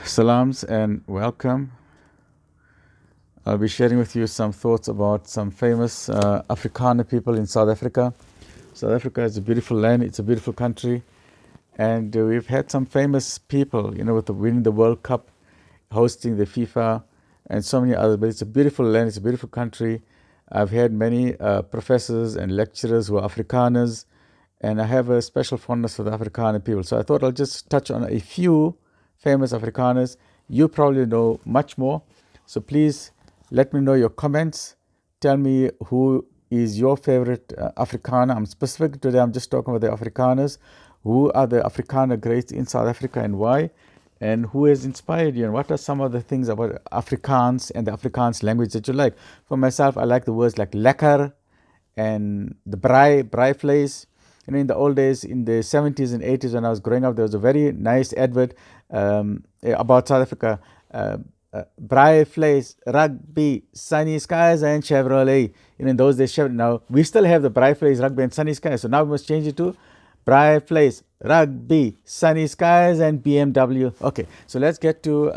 Salams and welcome. I'll be sharing with you some thoughts about some famous Afrikaner people in South Africa. South Africa is a beautiful land, it's a beautiful country, and we've had some famous people, with winning the World Cup, hosting the FIFA, and so many others. But it's a beautiful land, it's a beautiful country. I've had many professors and lecturers who are Afrikaners, and I have a special fondness for the Afrikaner people. So I thought I'll just touch on a few famous Afrikaners. You probably know much more. So please let me know your comments. Tell me who is your favorite Afrikaner. I'm specific today, I'm just talking about the Afrikaners. Who are the Afrikaner greats in South Africa and why? And who has inspired you? And what are some of the things about Afrikaans and the Afrikaans language that you like? For myself, I like the words like Lekker and the Braaivleis. In the old days, in the 70s and 80s when I was growing up, there was a very nice advert about South Africa. Braaivleis, Rugby, Sunny Skies and Chevrolet. In those days, now we still have the Braaivleis, Rugby and Sunny Skies. So now we must change it to Braaivleis, Rugby, Sunny Skies and BMW. Okay, so let's get to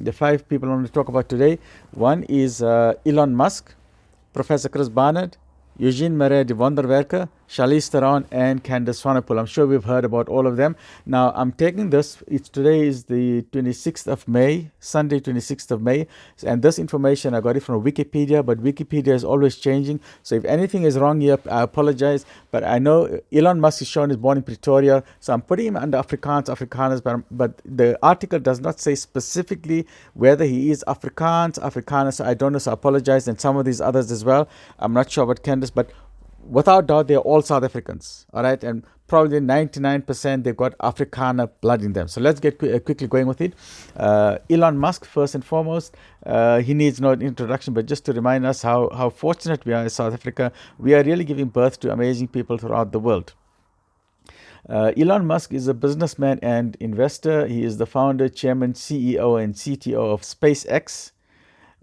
the five people I want to talk about today. One is Elon Musk, Professor Chris Barnard, Eugene Marais, Charlize Theron, and Candice Swanepoel. I'm sure we've heard about all of them. Now, I'm taking this, today is the 26th of May, Sunday 26th of May, and this information, I got it from Wikipedia, but Wikipedia is always changing, so if anything is wrong here, I apologize, but I know Elon Musk is shown is born in Pretoria, so I'm putting him under Afrikaners, but the article does not say specifically whether he is Afrikaner, so I don't know, so I apologize, and some of these others as well. I'm not sure about Candice, but without doubt, they're all South Africans, all right? And probably 99% they've got Afrikaner blood in them. So let's get quickly going with it. Elon Musk, first and foremost, he needs no introduction, but just to remind us how fortunate we are in South Africa, we are really giving birth to amazing people throughout the world. Elon Musk is a businessman and investor. He is the founder, chairman, CEO, and CTO of SpaceX.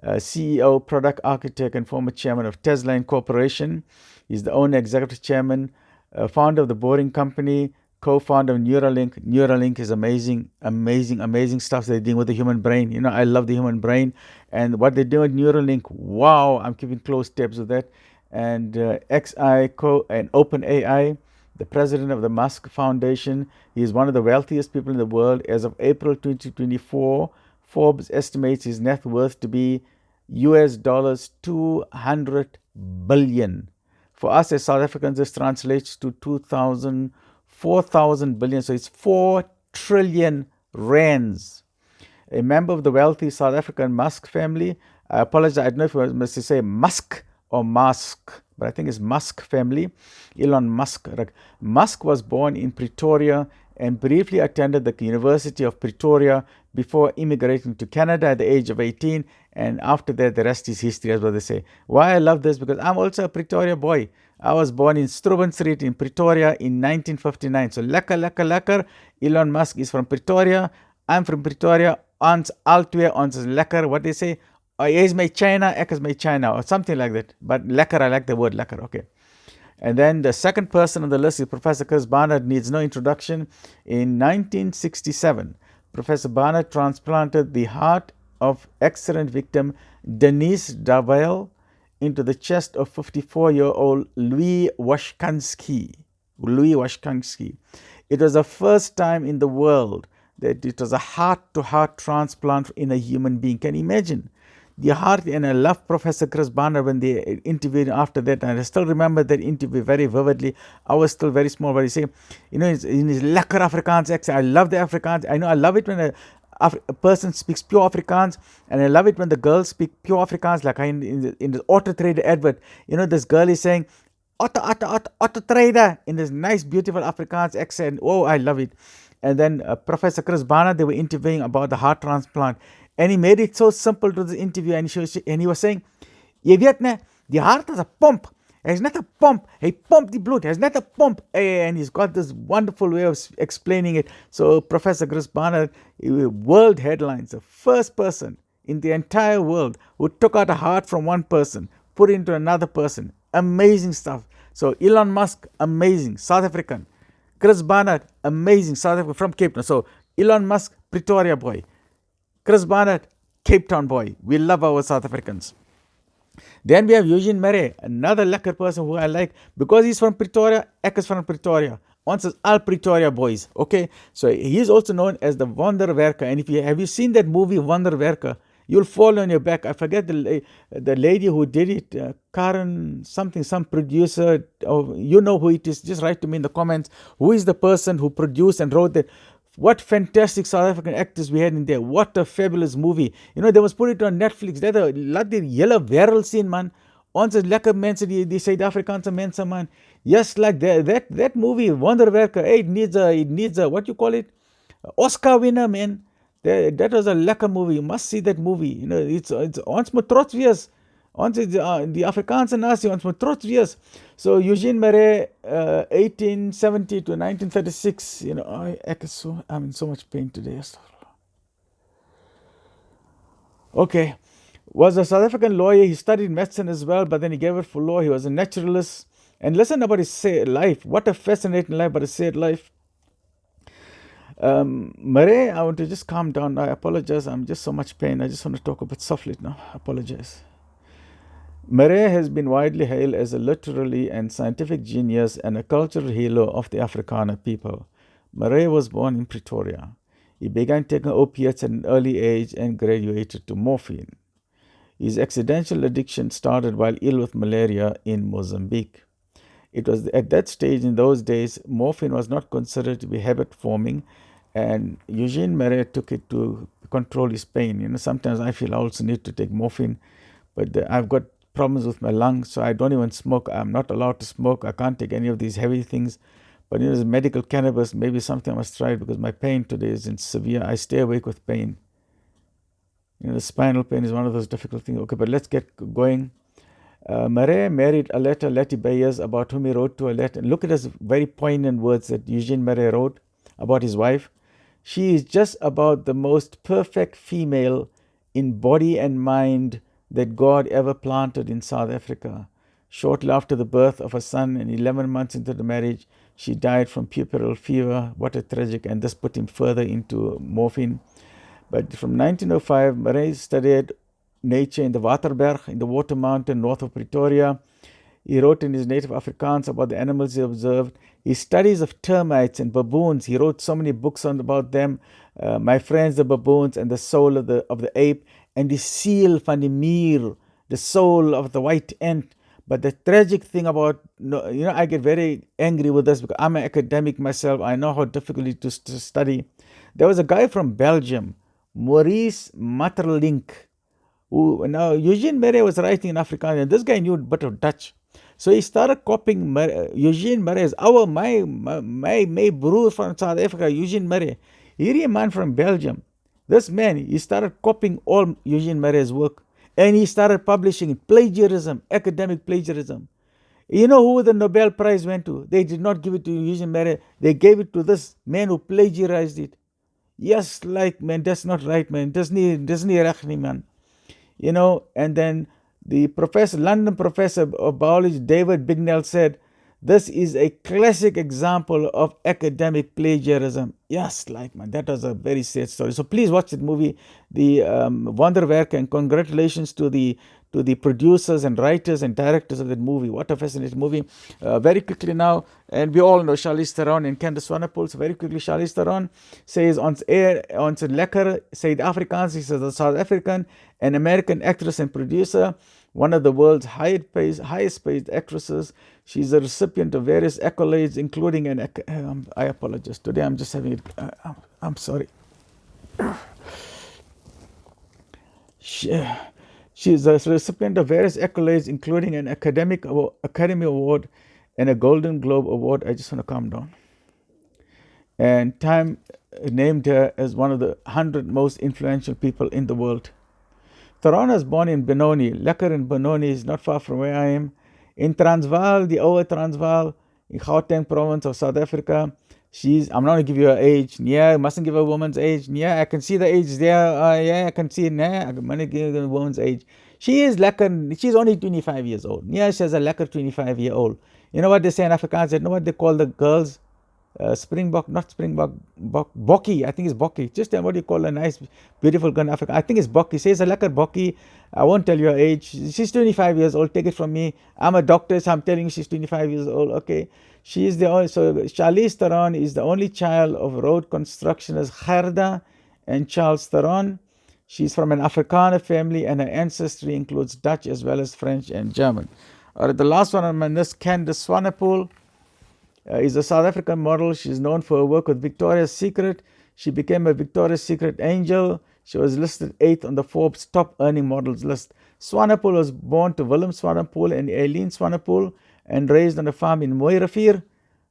CEO, product architect, and former chairman of Tesla Incorporation. He's the owner, executive chairman, founder of the Boring Company, co-founder of Neuralink. Neuralink is amazing stuff they're doing with the human brain. I love the human brain. And what they do with Neuralink, wow, I'm keeping close tabs with that. And XI and OpenAI, the president of the Musk Foundation. He is one of the wealthiest people in the world. As of April 2024, Forbes estimates his net worth to be US dollars 200 billion. For us as South Africans, this translates to 4,000 billion. So it's 4 trillion rands. A member of the wealthy South African Musk family. I apologize, I don't know if I must say Musk or Musk, but I think it's Musk family. Elon Musk. Musk was born in Pretoria and briefly attended the University of Pretoria before immigrating to Canada at the age of 18, and after that the rest is history, as what they say. Why I love this? Because I'm also a Pretoria boy. I was born in Struben Street in Pretoria in 1959. So lekker. Elon Musk is from Pretoria. I'm from Pretoria. Ons altwee, ons is lekker. What they say? Hy is my China, ek is my China, or something like that. But lekker, I like the word lekker. Okay. And then the second person on the list is Professor Chris Barnard. Needs no introduction. In 1967, Professor Barnard transplanted the heart of accident victim Denise Darvall into the chest of 54-year-old Louis Washkansky. It was the first time in the world that it was a heart-to-heart transplant in a human being. Can you imagine? The heart, and I love Professor Chris Barnard when they interviewed after that, and I still remember that interview very vividly. I was still very small, but he said, in his lekker Afrikaans accent, I love the Afrikaans. I love it when a person speaks pure Afrikaans, and I love it when the girls speak pure Afrikaans, like in the auto trader advert. This girl is saying, auto trader, in this nice, beautiful Afrikaans accent. Oh, I love it. And then Professor Chris Barnard, they were interviewing about the heart transplant. And he made it so simple to the interview, and he was saying, jy weet ne, die hart is a pump. Hy's not a pump. Hy pump die bloed. Hy's not a pump. And he's got this wonderful way of explaining it. So Professor Chris Barnard, world headlines, the first person in the entire world who took out a heart from one person, put it into another person. Amazing stuff. So Elon Musk, amazing, South African. Chris Barnard, amazing, South African, from Cape Town. So Elon Musk, Pretoria boy. Chris Barnard, Cape Town boy. We love our South Africans. Then we have Eugene Marais, another lekker person who I like because he's from Pretoria. Ek is from Pretoria. Ons is all Pretoria boys. Okay, so he is also known as the Wonderwerker. And if you have you seen that movie Wonderwerker, you'll fall on your back. I forget the lady who did it, Karen something, some producer. Oh, you know who it is. Just write to me in the comments. Who is the person who produced and wrote that? What fantastic South African actors we had in there. What a fabulous movie. You know, they must put it on Netflix. Laat die hele wêreld sien, man. Ons is lekker mense, die Suid-Afrikaanse mense, man. Yes, like that movie, Wonderwerker, hey, it needs a, what you call it? Oscar winner, man. That was a lekker movie. You must see that movie. You know, it's ons moet trots wees. Ons is die Afrikaanse nasie, ons moet trots wees. So Eugene Marais, 1870 to 1936, you know, I'm in so much pain today. Okay, was a South African lawyer. He studied medicine as well, but then he gave it for law. He was a naturalist. And listen about his life. What a fascinating life, but a sad life. Marais, I want to just calm down. I apologize. I'm just so much pain. I just want to talk a bit softly now. I apologize. Marais has been widely hailed as a literary and scientific genius and a cultural hero of the Afrikaner people. Marais was born in Pretoria. He began taking opiates at an early age and graduated to morphine. His accidental addiction started while ill with malaria in Mozambique. It was at that stage, in those days, morphine was not considered to be habit-forming, and Eugene Marais took it to control his pain. You know, sometimes I feel I also need to take morphine, but I've got problems with my lungs, so I don't even smoke. I'm not allowed to smoke. I can't take any of these heavy things. But you know, medical cannabis, maybe something I must try because my pain today is severe. I stay awake with pain. You know, the spinal pain is one of those difficult things. Okay, but let's get going. Marais married Aletta Letty Beyers, about whom he wrote to Aletta. And look at those very poignant words that Eugene Marais wrote about his wife. She is just about the most perfect female in body and mind that God ever planted in South Africa. Shortly after the birth of a son and 11 months into the marriage, she died from puerperal fever. What a tragic, and this put him further into morphine. But from 1905, Marais studied nature in the Waterberg, in the Water Mountain north of Pretoria. He wrote in his native Afrikaans about the animals he observed. His studies of termites and baboons, he wrote so many books about them. My Friends, the Baboons, and the Soul of the Ape, and the seal van die muur, the soul of the white ant. But the tragic thing about, you know, I get very angry with this because I'm an academic myself. I know how difficult it is to study. There was a guy from Belgium, Maurice Maeterlinck, who, now Eugene Marais was writing in Afrikaans, and this guy knew a bit of Dutch. So he started copying Eugene Marais. My broer from South Africa, Eugene Marais. Hierdie man from Belgium. This man, he started copying all Eugene Marais' work. And he started publishing plagiarism, academic plagiarism. You know who the Nobel Prize went to? They did not give it to Eugene Marais. They gave it to this man who plagiarized it. Yes, like, man, that's not right, man. Doesn't reg nie, man. You know, and then the London professor of biology, David Bignell, said, this is a classic example of academic plagiarism. Yes, like, man, that was a very sad story. So please watch that movie, the Wonderwerk, and congratulations to the producers and writers and directors of that movie. What a fascinating movie. Very quickly now, and we all know Charlize Theron and Candice Swanepoel. So very quickly, Charlize Theron says on Lekker, said Afrikaans, she says a South African and American actress and producer, one of the world's highest paid actresses. She's a recipient of various accolades, including I apologize. Today I'm just having it. I'm sorry. She's a recipient of various accolades, including an Academy Award and a Golden Globe Award. I just want to calm down. And Time named her as one of the 100 most influential people in the world. Theron was born in Benoni. Lekker in Benoni is not far from where I am. In Transvaal, the oude Transvaal, in Gauteng province of South Africa. I'm not going to give you her age. Yeah, I mustn't give a woman's age. Yeah, I can see the age there. Yeah, I can see it. Nah, I'm going to give a woman's age. She is lekker. She's only 25 years old. Yeah, she's a lekker 25-year-old. You know what they say in Afrikaans? You know what they call the girls? Springbok, not Springbok, Bokkie. I think it's Bokkie. Just what do you call a nice, beautiful girl in Africa? I think it's Bokkie. Says a Lekker Bokkie. I won't tell you her age. She's 25 years old. Take it from me. I'm a doctor, so I'm telling you she's 25 years old. Okay. She is the only, so Charlize Theron is the only child of road constructionists Gerda and Charles Theron. She's from an Afrikaner family, and her ancestry includes Dutch as well as French and German. All right, the last one on my list, Candice Swanepoel. Is a South African model. She's known for her work with Victoria's Secret. She became a Victoria's Secret angel. She was listed 8th on the Forbes top earning models list. Swanepoel was born to Willem Swanepoel and Eileen Swanepoel and raised on a farm in Mooirivier,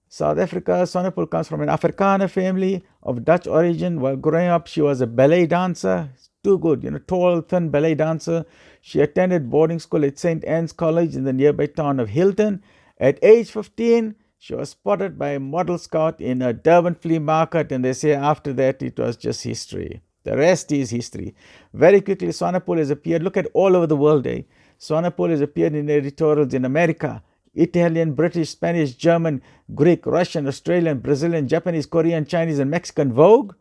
South Africa. Swanepoel comes from an Afrikaner family of Dutch origin. While growing up, she was a ballet dancer. Too good, tall, thin ballet dancer. She attended boarding school at St. Anne's College in the nearby town of Hilton. At age 15, she was spotted by a model scout in a Durban flea market, and they say after that it was just history. The rest is history. Very quickly, Swanepoel has appeared. Look at all over the world. Swanepoel has appeared in editorials in America, Italian, British, Spanish, German, Greek, Russian, Australian, Brazilian, Japanese, Korean, Chinese, and Mexican Vogue.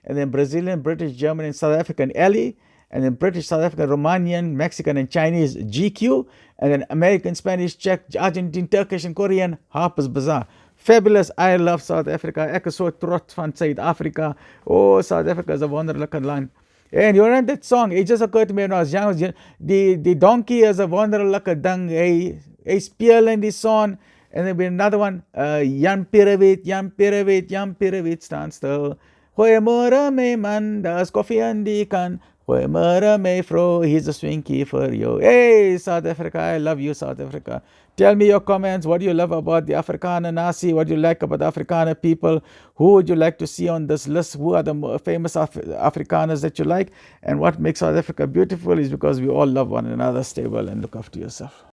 And then Brazilian, British, German, and South African Elle. And then British, South African, Romanian, Mexican, and Chinese GQ. And then American, Spanish, Czech, Argentine, Turkish, and Korean Harper's Bazaar. Fabulous. I love South Africa. Ek is so trots van Suid-Afrika. Oh, South Africa is a wonderlijke land. And you know that song? It just occurred to me when I was young. The donkey is a wonderlijke ding. Hy speel in die son. And then another one. Jan Pierewit, Jan Pierewit, Jan Pierewit staan stil. Goeiemôre my man, daar's koffie in die kan. Goeiemôre my vrou, here's a swinkie for you. Hey, South Africa, I love you, South Africa. Tell me your comments. What do you love about the Afrikaner nasi? What do you like about the Afrikaner people? Who would you like to see on this list? Who are the famous Afrikaners that you like? And what makes South Africa beautiful is because we all love one another. Stay well and look after yourself.